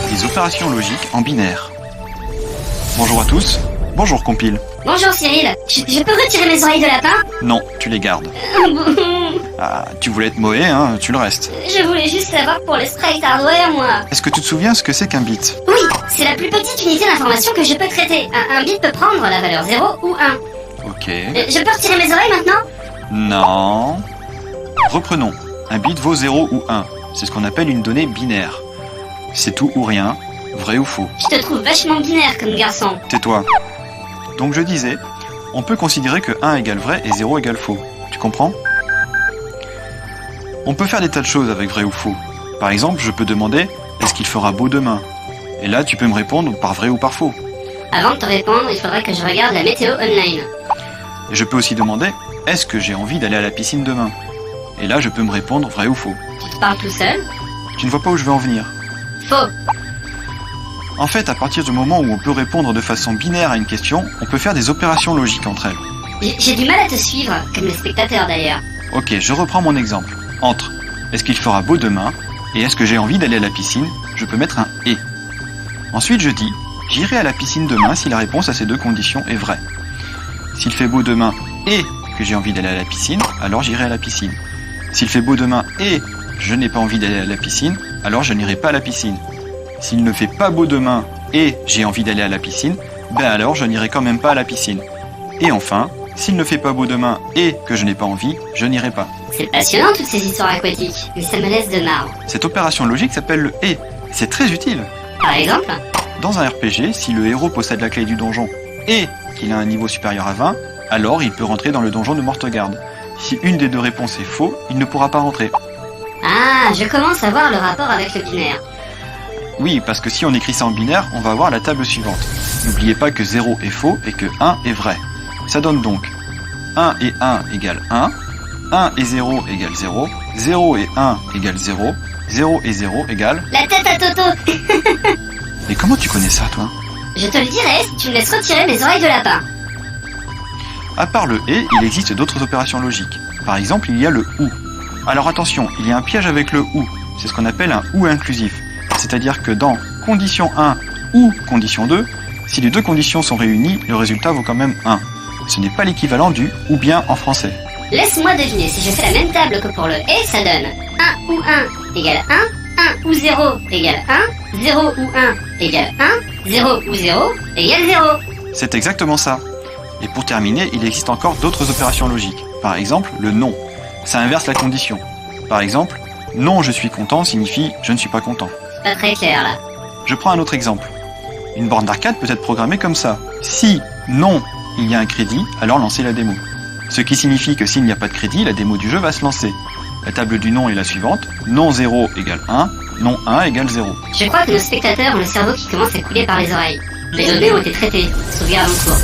Des opérations logiques en binaire. Bonjour à tous. Bonjour Compile. Bonjour Cyril, je peux retirer mes oreilles de lapin? Non, tu les gardes. Ah, tu voulais être Moé, hein, tu le restes. Je voulais juste savoir pour les sprites hardware, moi. Est-ce que tu te souviens ce que c'est qu'un bit? Oui, c'est la plus petite unité d'information que je peux traiter. Un bit peut prendre la valeur 0 ou 1. Ok. Je peux retirer mes oreilles maintenant? Non. Reprenons. Un bit vaut 0 ou 1. C'est ce qu'on appelle une donnée binaire. C'est tout ou rien, vrai ou faux. Je te trouve vachement binaire comme garçon. Tais-toi. Donc je disais, on peut considérer que 1 égale vrai et 0 égale faux. Tu comprends? On peut faire des tas de choses avec vrai ou faux. Par exemple, je peux demander « Est-ce qu'il fera beau demain ?» Et là, tu peux me répondre par vrai ou par faux. Avant de te répondre, il faudrait que je regarde la météo online. Et je peux aussi demander « Est-ce que j'ai envie d'aller à la piscine demain ?» Et là, je peux me répondre vrai ou faux. Tu te parles tout seul? Tu ne vois pas où je veux en venir. Faux. En fait, à partir du moment où on peut répondre de façon binaire à une question, on peut faire des opérations logiques entre elles. J'ai du mal à te suivre, comme les spectateurs d'ailleurs. Ok, je reprends mon exemple. Entre « Est-ce qu'il fera beau demain ?» et « Est-ce que j'ai envie d'aller à la piscine ?» je peux mettre un « et ». Ensuite, je dis « J'irai à la piscine demain si la réponse à ces deux conditions est vraie. S'il fait beau demain et que j'ai envie d'aller à la piscine, alors j'irai à la piscine. S'il fait beau demain et je n'ai pas envie d'aller à la piscine, alors je n'irai pas à la piscine. S'il ne fait pas beau demain et j'ai envie d'aller à la piscine, ben alors je n'irai quand même pas à la piscine. Et enfin, s'il ne fait pas beau demain et que je n'ai pas envie, je n'irai pas. C'est passionnant toutes ces histoires aquatiques, mais ça me laisse de marbre. Cette opération logique s'appelle le « et ». C'est très utile. Par exemple? Dans un RPG, si le héros possède la clé du donjon et qu'il a un niveau supérieur à 20, alors il peut rentrer dans le donjon de Mortegarde. Si une des deux réponses est faux, il ne pourra pas rentrer. Ah, je commence à voir le rapport avec le binaire. Oui, parce que si on écrit ça en binaire, on va avoir la table suivante. N'oubliez pas que 0 est faux et que 1 est vrai. Ça donne donc 1 et 1 égale 1, 1 et 0 égale 0, 0 et 1 égale 0, 0 et 0 égale... La tête à Toto. Mais comment tu connais ça, toi? Je te le dirai si tu me laisses retirer mes oreilles de lapin. À part le « et », il existe d'autres opérations logiques. Par exemple, il y a le « ou ». Alors attention, il y a un piège avec le « ou ». C'est ce qu'on appelle un « ou » inclusif. C'est-à-dire que dans condition 1 ou condition 2, si les deux conditions sont réunies, le résultat vaut quand même 1. Ce n'est pas l'équivalent du « ou bien » en français. Laisse-moi deviner, si je fais la même table que pour le « et », ça donne 1 ou 1 égale 1 ou 0 égale 1, 0 ou 1 égale 1, 0 ou 0 égale 0. C'est exactement ça. Et pour terminer, il existe encore d'autres opérations logiques. Par exemple, le « non ». Ça inverse la condition. Par exemple, « non, je suis content » signifie « je ne suis pas content ». Pas très clair là. Je prends un autre exemple. Une borne d'arcade peut être programmée comme ça. Si non, il y a un crédit, alors lancez la démo. Ce qui signifie que s'il n'y a pas de crédit, la démo du jeu va se lancer. La table du non est la suivante. Non 0 égale 1, non 1 égale 0. Je crois que nos spectateurs ont le cerveau qui commence à couler par les oreilles. Les données ont été traitées. Sauvegarde en cours.